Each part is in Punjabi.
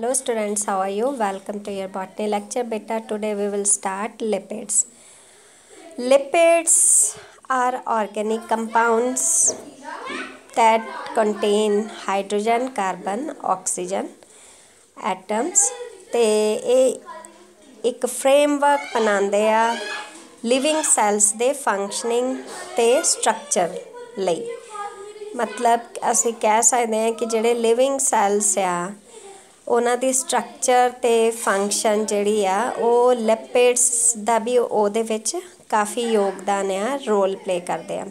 Hello students, how are you? Welcome to your botany lecture. Beta, today we will start lipids. Lipids are organic compounds that contain hydrogen, carbon, oxygen atoms. ਤੇ ਇਹ ਇੱਕ ਫਰੇਮਵਰਕ ਬਣਾਉਂਦੇ ਆ ਲਿਵਿੰਗ ਸੈਲਸ ਦੇ ਫੰਕਸ਼ਨਿੰਗ ਤੇ ਸਟਰਕਚਰ ਲਈ। ਮਤਲਬ ਅਸੀਂ ਕਹਿ ਸਕਦੇ ਹਾਂ ਕਿ ਜਿਹੜੇ ਲਿਵਿੰਗ ਸੈਲਸ ਆ ਉਹਨਾਂ ਦੀ ਸਟਰਕਚਰ ਤੇ ਫੰਕਸ਼ਨ ਜਿਹੜੀ ਆ ਉਹ ਲਿਪਿਡਸ ਦਾ ਵੀ ਉਹਦੇ ਵਿੱਚ ਕਾਫੀ ਯੋਗਦਾਨ ਆ, ਰੋਲ ਪਲੇ ਕਰਦੇ ਆ।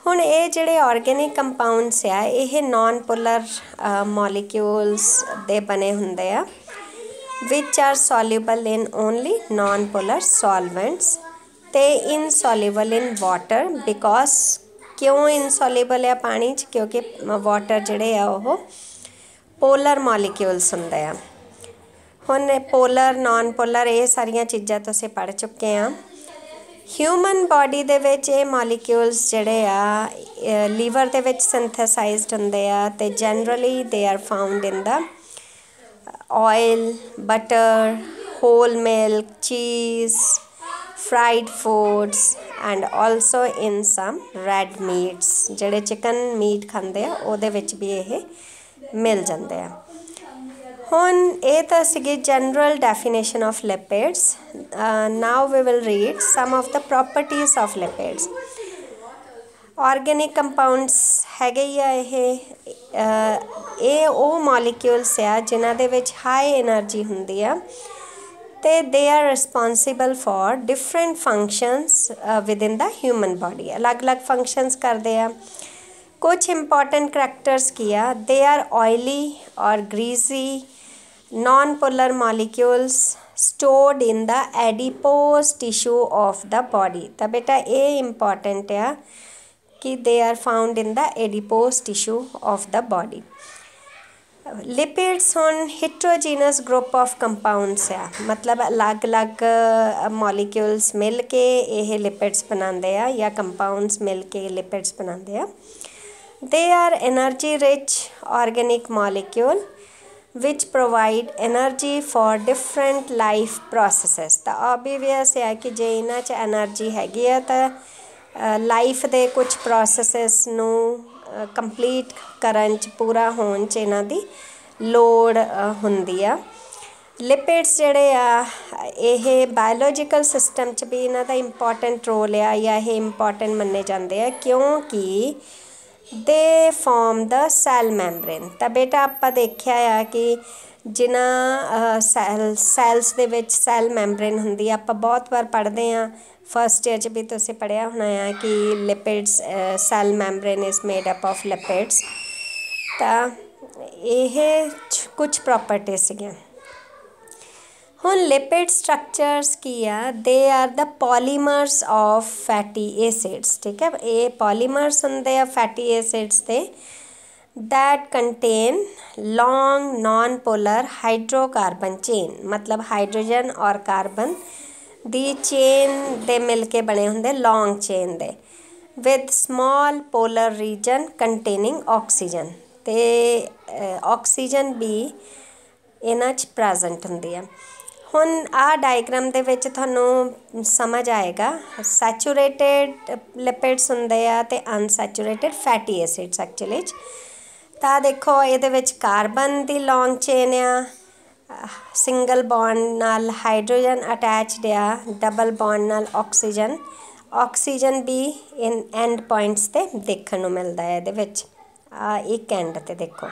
ਹੁਣ ਇਹ ਜਿਹੜੇ ਆਰਗੈਨਿਕ ਕੰਪਾਊਂਡਸ ਆ ਇਹ ਨੋਨ ਪੋਲਰ ਮੋਲੀਕਿਊਲਸ ਦੇ ਬਣੇ ਹੁੰਦੇ ਆ which are soluble in only non-polar solvents ਤੇ insoluble in water because ਕਿਉਂ insoluble ਆ ਪਾਣੀ 'ਚ ਕਿਉਂਕਿ ਵਾਟਰ ਜਿਹੜੇ ਆ ਉਹ पोलर मॉलिक्यूल्स ਹੁੰਦੇ ਆ। ਹੁਣ ਪੋਲਰ ਨੋਨ ਪੋਲਰ ਇਹ ਸਾਰੀਆਂ ਚੀਜ਼ਾਂ ਤੁਸੀਂ ਪੜ੍ਹ ਚੁੱਕੇ ਆ। ਹਿਊਮਨ ਬਾਡੀ ਦੇ ਵਿੱਚ ਇਹ ਮੋਲੀਕਿਊਲਸ ਜਿਹੜੇ ਆ ਲੀਵਰ ਦੇ ਵਿੱਚ ਸਿੰਥੇਸਾਈਜ਼ਡ ਹੁੰਦੇ ਆ ਤੇ generally they are found in the oil, butter, whole milk, cheese, fried foods and also in some red meats ਜਿਹੜੇ ਚਿਕਨ ਮੀਟ ਖਾਂਦੇ ਆ ਉਹਦੇ ਵਿੱਚ ਵੀ ਇਹ ਮਿਲ ਜਾਂਦੇ ਆ। ਹੁਣ ਇਹ ਤਾਂ ਸੀਗੀ general definition of lipids. Now we will read some of the properties of lipids. Organic compounds ਹੈਗੇ ਹੀ ਆ ਇਹ ਉਹ ਮੋਲੀਕਿਊਲਸ ਆ ਜਿਨ੍ਹਾਂ ਦੇ ਵਿੱਚ ਹਾਈ ਐਨਰਜੀ ਹੁੰਦੀ ਆ ਤੇ they are responsible for different functions within the human body. ਅਲੱਗ-ਅਲੱਗ ਫੰਕਸ਼ਨਸ ਕਰਦੇ ਆ। कुछ इम्पॉर्टेंट करैक्टर्स किया दे आर ऑयली और greasy non polar molecules stored in the adipose tissue of the body. तो बेटा ये इम्पॉर्टेंट है कि they are found in the adipose tissue of the body. Lipids हुन हिट्रोजीनस ग्रुप ऑफ कंपाउंड्स आ मतलब अलग अलग मॉलिक्यूल्स मिल के ये लिपिड्स बनाते हैं या कंपाउंड्स मिल के लिपिड्स बनाते हैं। They are energy rich organic molecule which provide energy for different life processes। ਤਾਂ obvious है कि जे इन्हां च एनर्जी हैगी है ਤਾਂ ਲਾਈਫ ਦੇ ਕੁਝ ਪ੍ਰੋਸੈਸਸ ਨੂੰ ਕੰਪਲੀਟ ਕਰਨ 'ਚ ਪੂਰਾ ਹੋਣ 'ਚ ਇਹਨਾਂ ਦੀ ਲੋੜ ਹੁੰਦੀ ਆ। ਲਿਪਿਡਸ ਜਿਹੜੇ ਆ ਇਹ ਬਾਇਓਲੋਜੀਕਲ ਸਿਸਟਮ 'ਚ ਵੀ ਇਹਨਾਂ ਦਾ ਇੰਪੋਰਟੈਂਟ ਰੋਲ ਆ ਜਾਂ ਇਹ ਇੰਪੋਰਟੈਂਟ ਮੰਨੇ ਜਾਂਦੇ ਆ ਕਿਉਂਕਿ ਦੇ ਫੋਰਮ ਦਾ ਸੈੱਲ ਮੈਂਬਰੇਨ। ਤਾਂ ਬੇਟਾ ਆਪਾਂ ਦੇਖਿਆ ਆ ਕਿ ਜਿਨ੍ਹਾਂ ਸੈਲਸ ਦੇ ਵਿੱਚ ਸੈੱਲ ਮੈਂਬਰੇਨ ਹੁੰਦੀ ਆ ਆਪਾਂ ਬਹੁਤ ਵਾਰ ਪੜ੍ਹਦੇ ਹਾਂ। ਫਸਟ ਈਅਰ 'ਚ ਵੀ ਤੁਸੀਂ ਪੜ੍ਹਿਆ ਹੋਣਾ ਆ ਕਿ lipids cell membrane is made up of lipids. ਤਾਂ ਇਹ ਕੁਛ ਪ੍ਰੋਪਰਟੀ ਸੀਗੀਆਂ। ਹੁਣ ਲਿਪਿਡ ਸਟਰਕਚਰਸ ਕੀ ਆ they are the polymers of fatty acids. ਠੀਕ ਹੈ, ਇਹ ਪੋਲੀਮਰਸ ਹੁੰਦੇ ਆ ਫੈਟੀ ਐਸਿਡਸ ਦੇ that contain long non-polar hydrocarbon chain मतलब हाइड्रोजन और कार्बन ਦੀ ਚੇਨ ਦੇ ਮਿਲ ਕੇ ਬਣੇ ਹੁੰਦੇ ਲੌਂਗ ਚੇਨ ਦੇ with small polar region containing oxygen ਤੇ ਆਕਸੀਜਨ ਵੀ ਇਹਨਾਂ 'ਚ ਪ੍ਰੈਜ਼ੈਂਟ ਹੁੰਦੀ ਆ। ਹੁਣ ਆਹ ਡਾਇਗਰਾਮ ਦੇ ਵਿੱਚ ਤੁਹਾਨੂੰ ਸਮਝ ਆਏਗਾ ਸੈਚੂਰੇਟਿਡ ਲਿਪਿਡਸ ਹੁੰਦੇ ਆ ਤੇ ਅਨਸੈਚੂਰੇਟਿਡ ਫੈਟੀ ਐਸਿਡਸ ਐਕਚੁਅਲੀ 'ਚ। ਤਾਂ ਦੇਖੋ ਇਹਦੇ ਵਿੱਚ ਕਾਰਬਨ ਦੀ ਲੌਂਗ ਚੇਨ ਆ ਸਿੰਗਲ ਬੌਂਡ ਨਾਲ ਹਾਈਡਰੋਜਨ ਅਟੈਚਡ ਆ ਡਬਲ ਬੌਂਡ ਨਾਲ ਆਕਸੀਜਨ ਵੀ ਇਨ ਐਂਡ ਪੁਆਇੰਟਸ 'ਤੇ ਦੇਖਣ ਨੂੰ ਮਿਲਦਾ ਹੈ ਇਹਦੇ ਵਿੱਚ। ਇੱਕ ਐਂਡ 'ਤੇ ਦੇਖੋ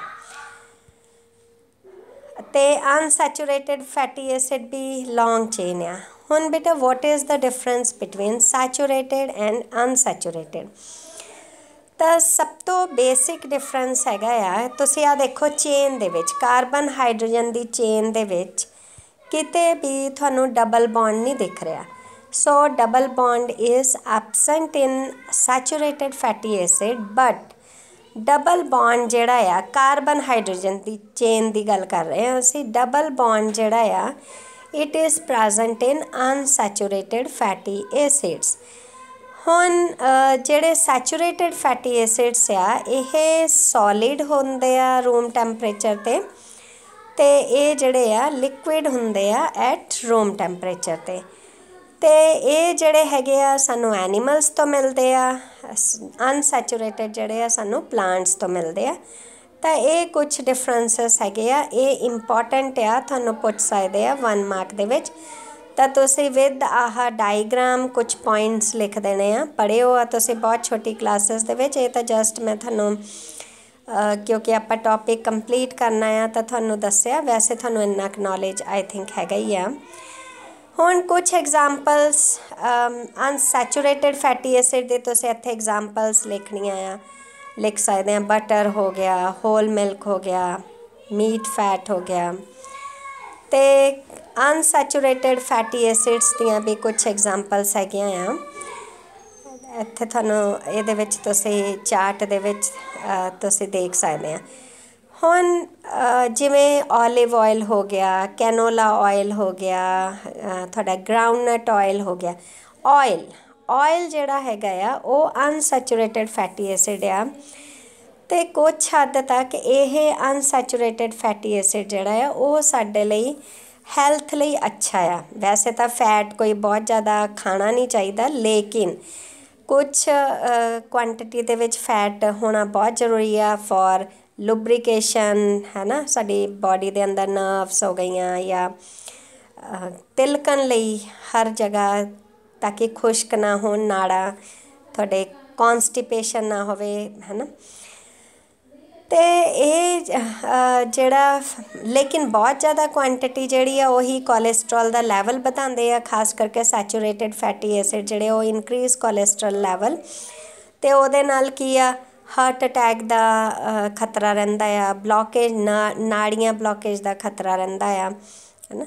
ਤੇ ਅਨਸੈਚੂਰੇਟਿਡ ਫੈਟੀ ਐਸਿਡ ਵੀ ਲੌਂਗ ਚੇਨ ਆ। ਹੁਣ ਬੇਟਾ what is the difference between saturated and unsaturated. ਤਾਂ ਸਭ ਤੋਂ ਬੇਸਿਕ ਡਿਫਰੈਂਸ ਹੈਗਾ ਆ ਤੁਸੀਂ ਆਹ ਦੇਖੋ ਚੇਨ ਦੇ ਵਿੱਚ ਕਾਰਬਨ ਹਾਈਡਰੋਜਨ ਦੀ ਚੇਨ ਦੇ ਵਿੱਚ ਕਿਤੇ ਵੀ ਤੁਹਾਨੂੰ ਡਬਲ ਬੌਂਡ ਨਹੀਂ ਦਿਖ ਰਿਹਾ। So double bond is absent in saturated fatty acid but double bond ਜਿਹੜਾ ਆ ਕਾਰਬਨ ਹਾਈਡਰੋਜਨ ਦੀ ਚੇਨ ਦੀ ਗੱਲ ਕਰ ਰਹੇ ਹਾਂ ਅਸੀਂ। ਡਬਲ ਬੌਂਡ ਜਿਹੜਾ ਆ it is present in unsaturated fatty acids. ਹੁਣ ਜਿਹੜੇ ਸੈਚੂਰੇਟਿਡ ਫੈਟੀ ਐਸਿਡਸ ਆ ਇਹ ਸੋਲਿਡ ਹੁੰਦੇ ਆ ਰੂਮ ਟੈਂਪਰੇਚਰ 'ਤੇ ਤੇ ਇਹ ਜਿਹੜੇ ਆ ਲਿਕੁਇਡ ਹੁੰਦੇ ਆ ਐਟ ਰੂਮ ਟੈਂਪਰੇਚਰ ਤੇ ਇਹ ਜਿਹੜੇ ਹੈਗੇ ਆ ਸਾਨੂੰ ਐਨੀਮਲਸ ਤੋਂ ਮਿਲਦੇ ਆ, ਅਨਸੈਚੂਰੇਟਡ ਜਿਹੜੇ ਆ ਸਾਨੂੰ ਪਲਾਂਟਸ ਤੋਂ ਮਿਲਦੇ ਆ। ਤਾਂ ਇਹ ਕੁਛ ਡਿਫਰੈਂਸਿਸ ਹੈਗੇ ਆ, ਇਹ ਇੰਪੋਰਟੈਂਟ ਆ, ਤੁਹਾਨੂੰ ਪੁੱਛ ਸਕਦੇ ਆ 1 ਮਾਰਕ ਦੇ ਵਿੱਚ। ਤਾਂ ਤੁਸੀਂ ਵਿਦ ਆਹ ਡਾਇਗਰਾਮ ਕੁਛ ਪੁਆਇੰਟਸ ਲਿਖ ਦੇਣੇ ਆ, ਪੜ੍ਹਿਓ ਆ ਤੁਸੀਂ ਬਹੁਤ ਛੋਟੀ ਕਲਾਸਿਸ ਦੇ ਵਿੱਚ। ਇਹ ਤਾਂ ਜਸਟ ਮੈਂ ਤੁਹਾਨੂੰ ਕਿਉਂਕਿ ਆਪਾਂ ਟੌਪਿਕ ਕੰਪਲੀਟ ਕਰਨਾ ਆ ਤਾਂ ਤੁਹਾਨੂੰ ਦੱਸਿਆ, ਵੈਸੇ ਤੁਹਾਨੂੰ ਇੰਨਾ ਕੁ ਨੌਲੇਜ ਆਈ ਥਿੰਕ ਹੈਗਾ ਹੀ ਆ। ਹੁਣ ਕੁਛ ਐਗਜ਼ਾਮਪਲਸ ਅਨਸੈਚੂਰੇਟਡ ਫੈਟੀ ਐਸਿਡ ਦੇ ਤੁਸੀਂ ਇੱਥੇ ਐਗਜ਼ਾਮਪਲਸ ਲਿਖਣੀਆਂ ਆ, ਲਿਖ ਸਕਦੇ ਆ। ਬਟਰ ਹੋ ਗਿਆ, ਹੋਲ ਮਿਲਕ ਹੋ ਗਿਆ, ਮੀਟ ਫੈਟ ਹੋ ਗਿਆ। ਤੇ ਅਨਸੈਚੂਰੇਟਡ ਫੈਟੀ ਐਸਿਡਸ ਦੀਆਂ ਵੀ ਕੁਛ ਐਗਜ਼ਾਮਪਲਸ ਹੈਗੀਆਂ ਆ। ਇੱਥੇ ਤੁਹਾਨੂੰ ਇਹਦੇ ਵਿੱਚ ਤੁਸੀਂ ਚਾਰਟ ਦੇ ਵਿੱਚ ਤੁਸੀਂ ਦੇਖ ਸਕਦੇ ਆ। ਹੁਣ ਜਿਵੇਂ ਓਲਿਵ ਆਇਲ ਹੋ ਗਿਆ, ਕੈਨੋਲਾ ਆਇਲ ਹੋ ਗਿਆ, ਤੁਹਾਡਾ ਗਰਾਊਂਡਨਟ ਆਇਲ ਹੋ ਗਿਆ। ਆਇਲ ਜਿਹੜਾ ਹੈਗਾ ਆ ਉਹ ਅਨਸੈਚੂਰੇਟਡ ਫੈਟੀ ਐਸਿਡ ਆ, ਅਤੇ ਕੁਛ ਹੱਦ ਤੱਕ ਇਹ ਅਨਸੈਚੂਰੇਟਡ ਫੈਟੀ ਐਸਿਡ ਜਿਹੜਾ ਆ ਉਹ ਸਾਡੇ ਲਈ ਹੈਲਥ ਲਈ ਅੱਛਾ ਆ। ਵੈਸੇ ਤਾਂ ਫੈਟ ਕੋਈ ਬਹੁਤ ਜ਼ਿਆਦਾ ਖਾਣਾ ਨਹੀਂ ਚਾਹੀਦਾ, ਲੇਕਿਨ ਕੁਛ ਕੁਆਂਟਿਟੀ ਦੇ ਵਿੱਚ ਫੈਟ ਹੋਣਾ ਬਹੁਤ ਜ਼ਰੂਰੀ ਆ ਫॉर ਲੁਬਰੀਕੇਸ਼ਨ, ਹੈ ਨਾ, ਸਾਡੀ ਬਾਡੀ ਦੇ ਅੰਦਰ ਨਰਵਸ ਹੋ ਗਈਆਂ ਜਾਂ ਤਿਲਕਣ ਲਈ ਹਰ ਜਗ੍ਹਾ, ਤਾਂ ਕਿ ਖੁਸ਼ਕ ਨਾ ਹੋਣ ਨਾੜਾਂ, ਤੁਹਾਡੇ ਕੌਨਸਟੀਪੇਸ਼ਨ ਨਾ ਹੋਵੇ, ਹੈ ਨਾ। ਅਤੇ ਇਹ ਜਿਹੜਾ ਲੇਕਿਨ ਬਹੁਤ ਜ਼ਿਆਦਾ ਕੁਆਂਟਿਟੀ ਜਿਹੜੀ ਆ ਉਹੀ ਕੋਲੇਸਟਰੋਲ ਦਾ ਲੈਵਲ ਵਧਾਉਂਦੇ ਆ, ਖਾਸ ਕਰਕੇ ਸੈਚੂਰੇਟਡ ਫੈਟੀ ਐਸਿਡ ਜਿਹੜੇ ਉਹ ਇਨਕਰੀਜ਼ ਕੋਲੇਸਟਰੋਲ ਲੈਵਲ, ਅਤੇ ਉਹਦੇ ਨਾਲ ਕੀ ਆ, ਹਾਰਟ ਅਟੈਕ ਦਾ ਖਤਰਾ ਰਹਿੰਦਾ ਆ, ਬਲੋਕੇਜ ਨਾੜੀਆਂ ਬਲੋਕੇਜ ਦਾ ਖਤਰਾ ਰਹਿੰਦਾ ਆ, ਹੈ ਨਾ।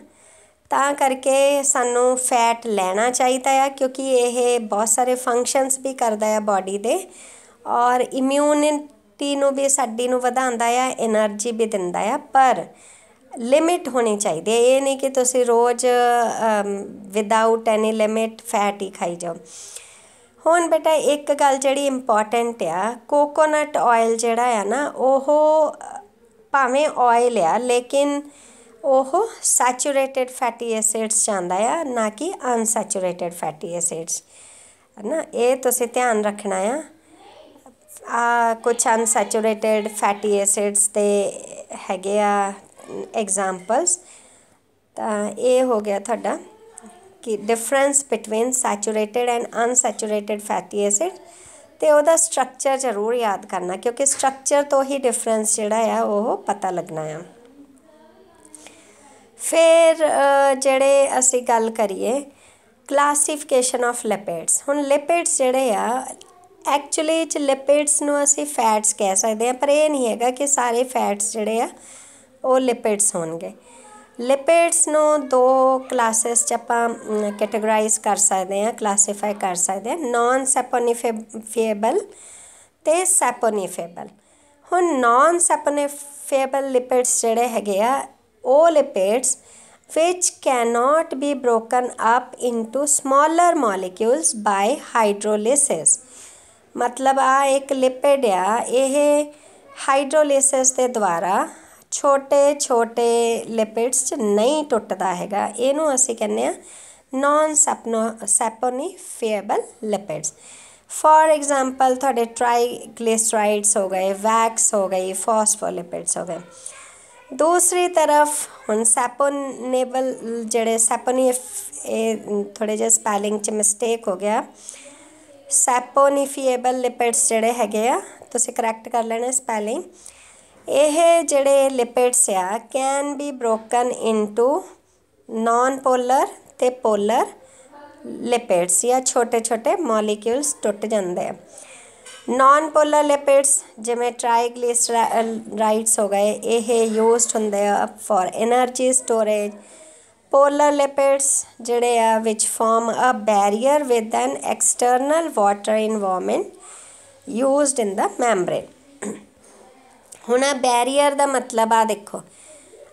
ਤਾਂ ਕਰਕੇ ਸਾਨੂੰ ਫੈਟ ਲੈਣਾ ਚਾਹੀਦਾ ਆ, ਕਿਉਂਕਿ ਇਹ ਬਹੁਤ ਸਾਰੇ ਫੰਕਸ਼ਨਸ ਵੀ ਕਰਦਾ ਆ ਬਾਡੀ ਦੇ, ਔਰ ਇਮਿਊਨਿਟੀ ਨੂੰ ਵੀ ਸਾਡੀ ਨੂੰ ਵਧਾਉਂਦਾ ਆ, ਐਨਰਜੀ ਵੀ ਦਿੰਦਾ ਆ, ਪਰ ਲਿਮਿਟ ਹੋਣੀ ਚਾਹੀਦੀ ਹੈ। ਇਹ ਨਹੀਂ ਕਿ ਤੁਸੀਂ ਰੋਜ਼ ਵਿਦਆਊਟ ਐਨੀ ਲਿਮਿਟ ਫੈਟ ਹੀ ਖਾਈ ਜਾਓ। ਹੁਣ ਬੇਟਾ ਇੱਕ ਗੱਲ ਜਿਹੜੀ ਇੰਪੋਰਟੈਂਟ ਆ, ਕੋਕੋਨਟ ਆਇਲ ਜਿਹੜਾ ਆ ਨਾ ਉਹ ਭਾਵੇਂ ਆਇਲ ਆ, ਲੇਕਿਨ ਉਹ ਸੈਚੂਰੇਟਡ ਫੈਟੀ ਐਸਿਡਸ 'ਚ ਆਉਂਦਾ ਆ, ਨਾ ਕਿ ਅਨਸੈਚੂਰੇਟਡ ਫੈਟੀ ਐਸਿਡਸ, ਹੈ ਨਾ। ਇਹ ਤੁਸੀਂ ਧਿਆਨ ਰੱਖਣਾ ਆ। ਕੁਛ ਅਨਸੈਚੂਰੇਟਡ ਫੈਟੀ ਐਸਿਡਸ ਦੇ ਹੈਗੇ ਆ ਐਗਜ਼ਾਮਪਲਸ। ਤਾਂ ਇਹ ਹੋ ਗਿਆ ਤੁਹਾਡਾ ਕਿ difference between saturated and unsaturated fatty acid, ਅਤੇ ਉਹਦਾ ਸਟਰਕਚਰ ਜ਼ਰੂਰ ਯਾਦ ਕਰਨਾ, ਕਿਉਂਕਿ ਸਟਰਕਚਰ ਤੋਂ ਹੀ ਡਿਫਰੈਂਸ ਜਿਹੜਾ ਆ ਉਹ ਪਤਾ ਲੱਗਣਾ ਆ। ਫਿਰ ਜਿਹੜੇ ਅਸੀਂ ਗੱਲ ਕਰੀਏ ਕਲਾਸੀਫਿਕੇਸ਼ਨ ਆਫ ਲਿਪਿਡਸ। ਹੁਣ ਲਿਪਿਡਸ ਜਿਹੜੇ ਆ ਐਕਚੁਅਲੀ 'ਚ ਲਿਪਿਡਸ ਨੂੰ ਅਸੀਂ ਫੈਟਸ ਕਹਿ ਸਕਦੇ ਹਾਂ, ਪਰ ਇਹ ਨਹੀਂ ਹੈਗਾ ਕਿ ਸਾਰੇ ਫੈਟਸ ਜਿਹੜੇ ਆ ਉਹ ਲਿਪਿਡਸ ਹੋਣਗੇ। ਲਿਪਿਡਸ ਨੂੰ 2 ਕਲਾਸਿਸ 'ਚ ਆਪਾਂ ਕੈਟੇਗਰਾਈਜ਼ ਕਰ ਸਕਦੇ ਹਾਂ, ਕਲਾਸੀਫਾਈ ਕਰ ਸਕਦੇ ਹਾਂ, ਨੋਨ ਸੈਪੋਨੀਫੀਏਬਲ ਅਤੇ ਸੈਪੋਨੀਫੇਬਲ। ਹੁਣ ਨੋਨ ਸੈਪੋਨੀਫੇਬਲ ਲਿਪਿਡਸ ਜਿਹੜੇ ਹੈਗੇ ਆ ਉਹ ਲਿਪਿਡਸ which cannot be broken up into smaller molecules by hydrolysis। ਮਤਲਬ ਆ ਇੱਕ ਲਿਪਿਡ ਆ, ਇਹ ਹਾਈਡਰੋਲਿਸਿਸ ਦੇ ਦੁਆਰਾ ਛੋਟੇ ਛੋਟੇ ਲਿਪਿਡਸ 'ਚ ਨਹੀਂ ਟੁੱਟਦਾ ਹੈਗਾ। ਇਹਨੂੰ ਅਸੀਂ ਕਹਿੰਦੇ ਹਾਂ ਨੋਨ ਸੈਪੋਨੀਫੀਏਬਲ ਲਿਪਿਡਸ। ਫॉर ਐਗਜ਼ਾਮਪਲ ਤੁਹਾਡੇ ਟ੍ਰਾਈਗਲਿਸਰਾਈਡਸ ਹੋ ਗਏ, ਵੈਕਸ ਹੋ ਗਈ, ਫੋਸਫੋਲਿਪਿਡਸ ਹੋ ਗਏ। ਦੂਸਰੀ ਤਰਫ ਹੁਣ ਸੈਪੋਨੇਬਲ ਜਿਹੜੇ ਇਹ ਥੋੜ੍ਹੇ ਜਿਹੇ ਸਪੈਲਿੰਗ 'ਚ ਮਿਸਟੇਕ ਹੋ ਗਿਆ। ਸੈਪੋਨੀਫੀਏਬਲ ਲਿਪਿਡਸ ਜਿਹੜੇ ਹੈਗੇ ਆ, ਤੁਸੀਂ ਕਰੈਕਟ ਕਰ ਲੈਣਾ ਸਪੈਲਿੰਗ। ਇਹ ਜਿਹੜੇ ਲਿਪਿਡਸ ਆ can be broken into non polar ਅਤੇ ਪੋਲਰ ਲਿਪਿਡਸ, ਜਾਂ ਛੋਟੇ ਛੋਟੇ ਮੋਲੀਕਿਊਲਸ ਟੁੱਟ ਜਾਂਦੇ ਆ। ਨੋਨ ਪੋਲਰ ਲਿਪਿਡਸ ਜਿਵੇਂ ਟ੍ਰਾਈਗਲਿਸਰਾਈਡਸ ਹੋ ਗਏ, ਇਹ ਯੂਜ਼ਡ ਹੁੰਦੇ ਆ for energy storage. Polar lipids ਜਿਹੜੇ ਆ which form a barrier with an external water environment used in the membrane. ਹੁਣ ਆ ਬੈਰੀਅਰ ਦਾ ਮਤਲਬ ਆ ਦੇਖੋ,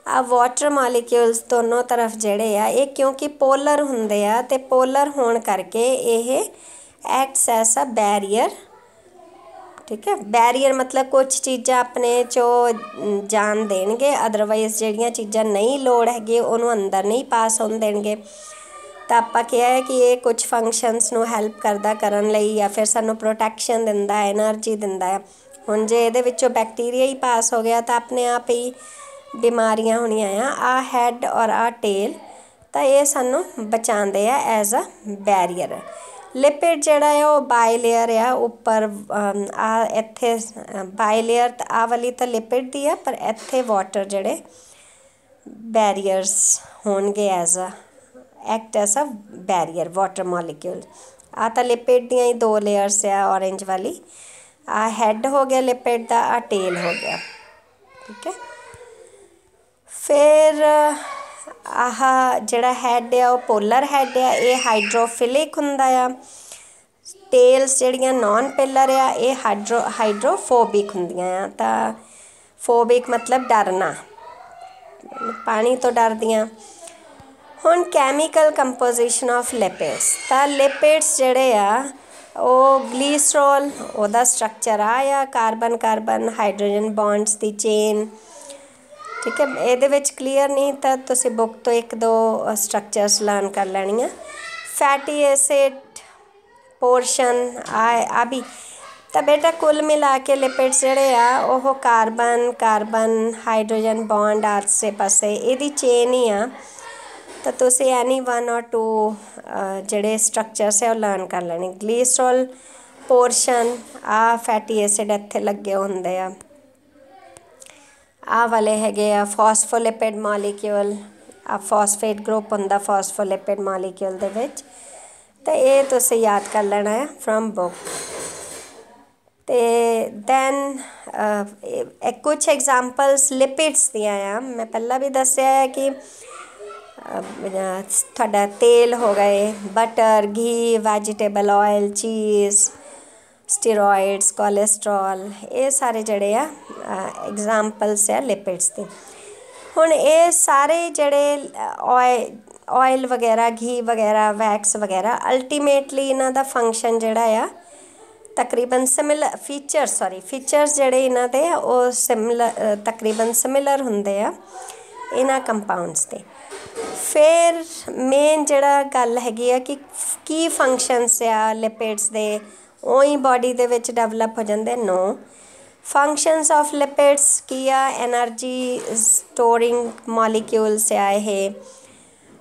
ਆ ਵਾਟਰ ਮਾਲੀਕਿਊਲਸ ਦੋਨੋਂ ਤਰਫ ਜਿਹੜੇ ਆ ਇਹ ਕਿਉਂਕਿ ਪੋਲਰ ਹੁੰਦੇ ਆ, ਅਤੇ ਪੋਲਰ ਹੋਣ ਕਰਕੇ ਇਹ ਐਕਟਸ ਐਸ ਅ ਬੈਰੀਅਰ, ठीक है। बैरीयर मतलब कुछ चीज़ां अपने चों जान देणगे, अदरवाइज़ ਜਿਹੜੀਆਂ चीज़ां नहीं लोड़ हैगी ਉਹਨੂੰ अंदर नहीं पास होण देणगे। ਤਾਂ ਆਪਾਂ ਕਿਹਾ ਹੈ ਕਿ ਇਹ ਕੁਝ ਫੰਕਸ਼ਨਸ ਨੂੰ ਹੈਲਪ ਕਰਦਾ ਕਰਨ ਲਈ ਜਾਂ ਫਿਰ ਸਾਨੂੰ ਪ੍ਰੋਟੈਕਸ਼ਨ ਦਿੰਦਾ, ਐਨਰਜੀ ਦਿੰਦਾ ਹੈ। ਹੁਣ ਜੇ ਇਹਦੇ ਵਿੱਚੋਂ ਬੈਕਟੀਰੀਆ ਹੀ ਪਾਸ ਹੋ ਗਿਆ ਤਾਂ ਆਪਣੇ ਆਪ ਹੀ ਬਿਮਾਰੀਆਂ ਹੋਣੀਆਂ ਆ ਹੈਡ ਔਰ ਟੇਲ, ਤਾਂ ਇਹ ਸਾਨੂੰ ਬਚਾਉਂਦੇ ਆ ਐਜ਼ ਅ ਬੈਰੀਅਰ। ਲਿਪਿਡ ਜਿਹੜਾ ਹੈ ਉਹ ਬਾਈਲੇਅਰ ਆ ਉੱਪਰ ਇੱਥੇ ਬਾਈਲੇਅਰ ਤਾਂ ਆਹ ਵਾਲੀ ਤਾਂ ਲਿਪਿਡ ਦੀ ਆ, ਪਰ ਇੱਥੇ ਵਾਟਰ ਜਿਹੜੇ ਬੈਰੀਅਰਸ ਹੋਣਗੇ as a act as a barrier water molecule. ਆਹ ਤਾਂ ਲਿਪਿਡ ਦੀਆਂ ਹੀ 2 ਲੇਅਰਸ ਆ ਔਰੇਂਜ ਵਾਲੀ। ਆਹ ਹੈਡ ਹੋ ਗਿਆ ਲਿਪਿਡ ਦਾ, ਆਹ ਟੇਲ ਹੋ ਗਿਆ, ਠੀਕ ਹੈ। ਫਿਰ ਆਹ ਜਿਹੜਾ ਹੈਡ ਆ ਉਹ ਪੋਲਰ ਹੈਡ ਆ, ਇਹ ਹਾਈਡਰੋਫਿਲਿਕ ਹੁੰਦਾ ਆ। ਟੇਲਸ ਜਿਹੜੀਆਂ ਨੋਨ ਪਿਲਰ ਆ ਇਹ ਹਾਈਡਰੋਫੋਬਿਕ ਹੁੰਦੀਆਂ ਆ। ਤਾਂ ਫੋਬਿਕ ਮਤਲਬ ਡਰਨਾ, ਪਾਣੀ ਤੋਂ ਡਰਦੀਆਂ। ਹੁਣ ਕੈਮੀਕਲ ਕੰਪੋਜੀਸ਼ਨ ਆਫ ਲਿਪਿਡਸ, ਤਾਂ ਲਿਪਿਡਸ ਜਿਹੜੇ ਆ ਉਹ ਗਲੀਸਰੋਲ, ਉਹਦਾ ਸਟਰਕਚਰ ਆ ਕਾਰਬਨ ਕਾਰਬਨ ਹਾਈਡਰੋਜਨ ਬੌਂਡਸ ਦੀ ਚੇਨ, ਠੀਕ ਹੈ। ਇਹਦੇ ਵਿੱਚ ਕਲੀਅਰ ਨਹੀਂ ਤਾਂ ਤੁਸੀਂ ਬੁੱਕ ਤੋਂ 1-2 ਸਟਰਕਚਰਸ ਲਰਨ ਕਰ ਲੈਣੀਆਂ। ਫੈਟੀ ਐਸਿਡ ਪੋਰਸ਼ਨ ਆ ਵੀ। ਤਾਂ ਬੇਟਾ ਕੁੱਲ ਮਿਲਾ ਕੇ ਲਿਪਿਡਸ ਜਿਹੜੇ ਆ ਉਹ ਕਾਰਬਨ ਕਾਰਬਨ ਹਾਈਡਰੋਜਨ ਬੌਂਡ ਆਸੇ ਪਾਸੇ ਇਹਦੀ ਚੇਨ ਹੀ ਆ। ਤਾਂ ਤੁਸੀਂ ਐਨੀ 1 or 2 ਜਿਹੜੇ ਸਟਰਕਚਰਸ ਹੈ ਉਹ ਲਰਨ ਕਰ ਲੈਣੇ। ਗਲੀਸਰੋਲ ਪੋਰਸ਼ਨ, ਆਹ ਫੈਟੀ ਐਸਿਡ ਇੱਥੇ ਲੱਗੇ ਹੁੰਦੇ ਆ, ਆਹ ਵਾਲੇ ਹੈਗੇ ਆ ਫੋਸਫੋਲਿਪਿਡ ਮੋਲੀਕਿਊਲ, ਆਹ ਫੋਸਫੇਟ ਗਰੁੱਪ ਹੁੰਦਾ ਫੋਸਫੋਲਿਪਿਡ ਮੋਲੀਕਿਊਲ ਦੇ ਵਿੱਚ। ਤਾਂ ਇਹ ਤੁਸੀਂ ਯਾਦ ਕਰ ਲੈਣਾ ਹੈ ਫਰੋਮ ਬੁੱਕ। ਅਤੇ ਦੈਨ ਕੁਛ ਐਗਜ਼ਾਮਪਲਸ ਲਿਪਿਡਸ ਦੀਆਂ ਆ। ਮੈਂ ਪਹਿਲਾਂ ਵੀ ਦੱਸਿਆ ਹੈ ਕਿ ਤੁਹਾਡਾ ਤੇਲ ਹੋ ਗਏ, ਬਟਰ, ਘੀ, ਵੈਜੀਟੇਬਲ ਆਇਲ, ਚੀਜ਼, ਸਟੀਰੋਇਡਸ, ਕੋਲੇਸਟਰੋਲ, ਇਹ ਸਾਰੇ ਜਿਹੜੇ ਆ ਐਗਜ਼ਾਮਪਲਸ ਆ ਲਿਪਿਡਸ ਦੇ। ਹੁਣ ਇਹ ਸਾਰੇ ਜਿਹੜੇ ਆਇਲ ਵਗੈਰਾ, ਘੀ ਵਗੈਰਾ, ਵੈਕਸ ਵਗੈਰਾ, ਅਲਟੀਮੇਟਲੀ ਇਹਨਾਂ ਦਾ ਫੰਕਸ਼ਨ ਜਿਹੜਾ ਆ ਤਕਰੀਬਨ ਫੀਚਰਸ ਜਿਹੜੇ ਇਹਨਾਂ ਦੇ ਉਹ ਤਕਰੀਬਨ ਸਿਮਿਲਰ ਹੁੰਦੇ ਆ ਇਹਨਾਂ ਕੰਪਾਊਂਡਸ ਦੇ। ਫਿਰ ਮੇਨ ਜਿਹੜਾ ਗੱਲ ਹੈਗੀ ਆ ਕਿ ਕੀ ਫੰਕਸ਼ਨਸ ਆ ਲਿਪਿਡਸ ਦੇ, ਉਹੀ ਬਾਡੀ ਦੇ ਵਿੱਚ ਡਿਵੈਲਪ ਹੋ ਜਾਂਦੇ। ਨੋ ਫੰਕਸ਼ਨਸ ਆਫ ਲਿਪਿਡਸ ਕੀ ਆ, ਐਨਰਜੀ ਸਟੋਰਿੰਗ ਮੋਲੀਕਿਊਲਸ ਆ ਇਹ,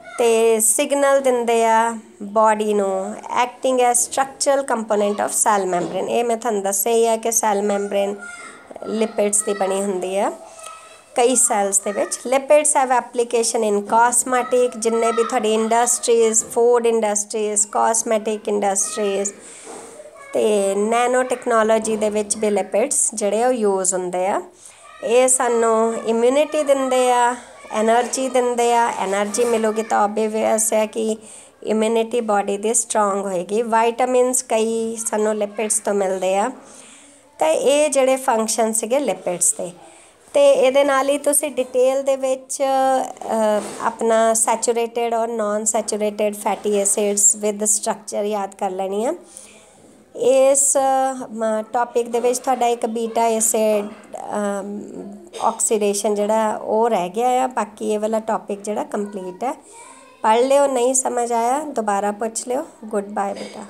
ਅਤੇ ਸਿਗਨਲ ਦਿੰਦੇ ਆ ਬਾਡੀ ਨੂੰ, acting as structural component of cell membrane. ਇਹ ਮੈਂ ਤੁਹਾਨੂੰ ਦੱਸਿਆ ਹੀ ਆ ਕਿ ਸੈੱਲ ਮੈਂਬਰੇਨ ਲਿਪਿਡਸ ਦੀ ਬਣੀ ਹੁੰਦੀ ਆ ਕਈ ਸੈਲਸ ਦੇ ਵਿੱਚ। ਲਿਪਿਡਸ ਹੈਵ ਐਪਲੀਕੇਸ਼ਨ ਇਨ ਕਾਸਮੈਟਿਕ, ਜਿੰਨੇ ਵੀ ਤੁਹਾਡੀ industries, food industries, cosmetic industries, ਅਤੇ ਨੈਨੋ ਟੈਕਨੋਲੋਜੀ ਦੇ ਵਿੱਚ ਵੀ ਲਿਪਿਡਸ ਜਿਹੜੇ ਉਹ ਯੂਜ਼ ਹੁੰਦੇ ਆ। ਇਹ ਸਾਨੂੰ ਇਮਿਊਨਿਟੀ ਦਿੰਦੇ ਆ, ਐਨਰਜੀ ਦਿੰਦੇ ਆ। ਐਨਰਜੀ ਮਿਲੂਗੀ ਤਾਂ ਓਬਵੀਅਸ ਹੈ ਕਿ ਇਮਿਊਨਿਟੀ ਬਾਡੀ ਦੀ ਸਟਰੋਂਗ ਹੋਏਗੀ। ਵਾਈਟਾਮਿਨਸ ਕਈ ਸਾਨੂੰ ਲਿਪਿਡਸ ਤੋਂ ਮਿਲਦੇ ਆ। ਤਾਂ ਇਹ ਜਿਹੜੇ ਫੰਕਸ਼ਨ ਸੀਗੇ ਲਿਪਿਡਸ ਦੇ। ਅਤੇ ਇਹਦੇ ਨਾਲ ਹੀ ਤੁਸੀਂ ਡਿਟੇਲ ਦੇ ਵਿੱਚ ਆਪਣਾ ਸੈਚੂਰੇਟਿਡ ਔਰ non saturated fatty acids with structure ਯਾਦ ਕਰ ਲੈਣੀ ਆ। ਇਸ ਟੋਪਿਕ ਦੇ ਵਿੱਚ ਤੁਹਾਡਾ ਇੱਕ ਬੀਟਾ ਐਸਿਡ ਆਕਸੀਡੇਸ਼ਨ ਜਿਹੜਾ ਉਹ ਰਹਿ ਗਿਆ ਆ। ਬਾਕੀ ਇਹ ਵਾਲਾ ਟੋਪਿਕ ਜਿਹੜਾ ਕੰਪਲੀਟ ਹੈ। ਪੜ੍ਹ ਲਿਓ, ਨਹੀਂ ਸਮਝ ਆਇਆ ਦੁਬਾਰਾ ਪੁੱਛ ਲਿਓ। ਗੁੱਡ ਬਾਏ ਬੇਟਾ।